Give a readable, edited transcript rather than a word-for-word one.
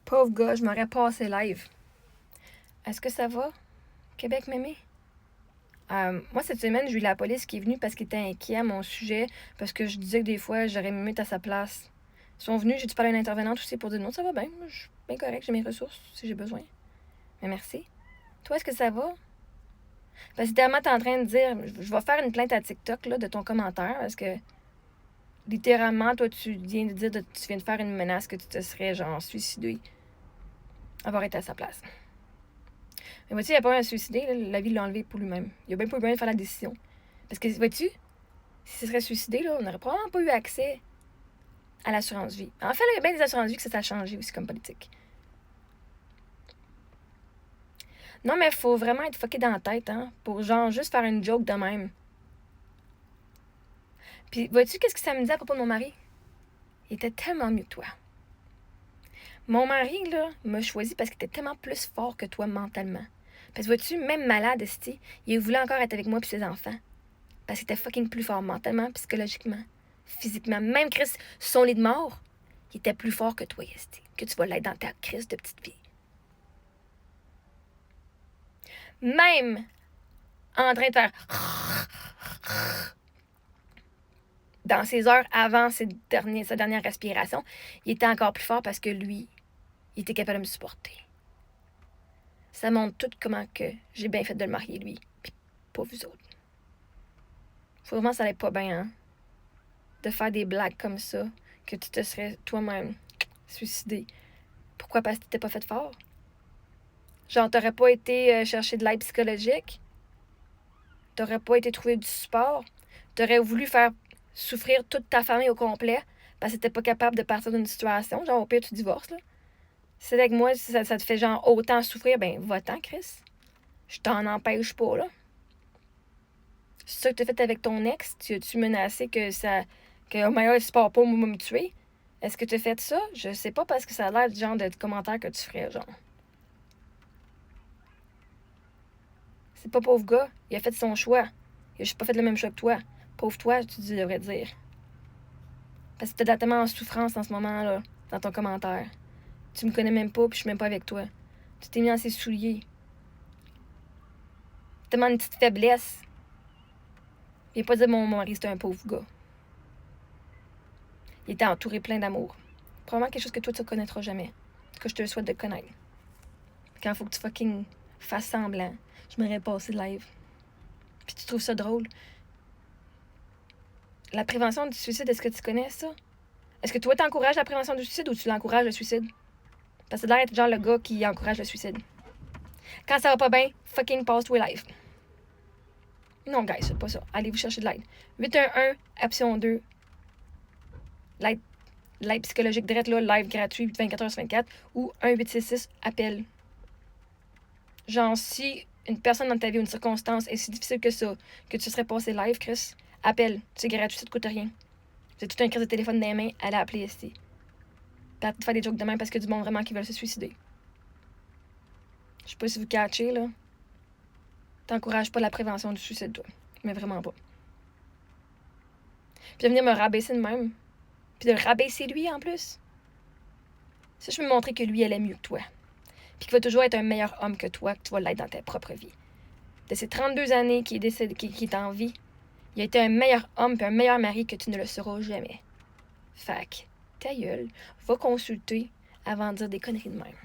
Pauvre gars, je m'aurais passé live. Est-ce que ça va? Québec, mémé? Moi, cette semaine, j'ai eu la police qui est venue parce qu'ils étaient inquiets à mon sujet, parce que je disais que des fois, j'aurais mieux être à sa place. Ils sont venus, j'ai dû parler à une intervenante aussi pour dire non, ça va bien, moi, je suis bien correct, j'ai mes ressources si j'ai besoin. Mais merci. Toi, est-ce que ça va? Parce que tellement t'es en train de dire, je vais faire une plainte à TikTok là, de ton commentaire, parce que littéralement, toi, tu viens de dire, tu viens de faire une menace que tu te serais, genre, suicidé. Avoir été à sa place. Mais vois-tu, il n'a pas à se suicider, là, la vie l'a enlevé pour lui-même. Il a bien pas eu besoin de faire la décision. Parce que, vois-tu, si il serait suicidé, là, on n'aurait probablement pas eu accès à l'assurance vie. En fait, là, il y a bien des assurances vie que ça a changé aussi comme politique. Non, mais il faut vraiment être fucké dans la tête, hein, pour genre juste faire une joke de même. Puis, vois-tu, qu'est-ce que ça me dit à propos de mon mari? Il était tellement mieux que toi. Mon mari, là, m'a choisi parce qu'il était tellement plus fort que toi mentalement. Parce que, vois-tu, même malade, esti, il voulait encore être avec moi et ses enfants. Parce qu'il était fucking plus fort mentalement, psychologiquement, physiquement. Même Chris, son lit de mort, il était plus fort que toi, esti. Que tu vas l'être dans ta crise de petite vie. Même en train de faire dans ses heures avant sa dernière respiration, il était encore plus fort parce que lui, il était capable de me supporter. Ça montre tout comment que j'ai bien fait de le marier, lui, puis pas vous autres. Faut vraiment que ça allait pas bien, hein? De faire des blagues comme ça, que tu te serais toi-même suicidé. Pourquoi? Parce que t'étais pas fait fort? Genre, t'aurais pas été chercher de l'aide psychologique? T'aurais pas été trouver du support? T'aurais voulu faire souffrir toute ta famille au complet parce que t'étais pas capable de partir d'une situation? Genre, au pire, tu divorces, là. Si c'est avec moi, si ça te fait genre autant souffrir, ben, va-t'en, Chris. Je t'en empêche pas, là. C'est ça que t'as fait avec ton ex? Tu as-tu menacé que oh my god, si tu pars pas, moi, me tuer? Est-ce que tu as fait ça? Je sais pas parce que ça a l'air du genre de commentaire que tu ferais, genre. C'est pas pauvre gars. Il a fait son choix. Il a juste pas fait le même choix que toi. Pauvre toi, tu devrais dire. Parce que t'es tellement en souffrance en ce moment-là, dans ton commentaire. Tu me connais même pas, puis je suis même pas avec toi. Tu t'es mis dans ses souliers. Tellement une petite faiblesse. Il a pas dit mon mari c'était un pauvre gars. Il était entouré plein d'amour. Probablement quelque chose que toi tu connaîtras jamais. Que je te souhaite de connaître. Quand il faut que tu fucking fasses semblant. Je m'aurais passé de live. Puis tu trouves ça drôle. La prévention du suicide, est-ce que tu connais ça? Est-ce que toi t'encourages la prévention du suicide ou tu l'encourages le suicide? Parce que ça a l'air d'être genre le gars qui encourage le suicide. Quand ça va pas bien, fucking passe-toi live. Non, guys, faites pas ça. Allez vous chercher de l'aide. 811, option 2. L'aide psychologique direct là, live gratuit, 24h/24. Ou 1866, appel. Genre, si une personne dans ta vie ou une circonstance est si difficile que ça, que tu serais passé live, Chris, appelle. C'est gratuit, ça te coûte rien. C'est tout un crise de téléphone dans les mains, allez appeler ici. Puis de faire des jokes de même parce que du monde vraiment qui veulent se suicider. Je sais pas si vous catchez, là. T'encourages pas la prévention du suicide, toi. Mais vraiment pas. Puis de venir me rabaisser de même. Puis de le rabaisser lui, en plus. Ça, je veux me montrer que lui, elle est mieux que toi. Puis qu'il va toujours être un meilleur homme que toi, que tu vas l'être dans ta propre vie. De ces 32 années qu'il est décédé, qui est en vie, il a été un meilleur homme puis un meilleur mari que tu ne le seras jamais. Fac, ta gueule, va consulter avant de dire des conneries de même.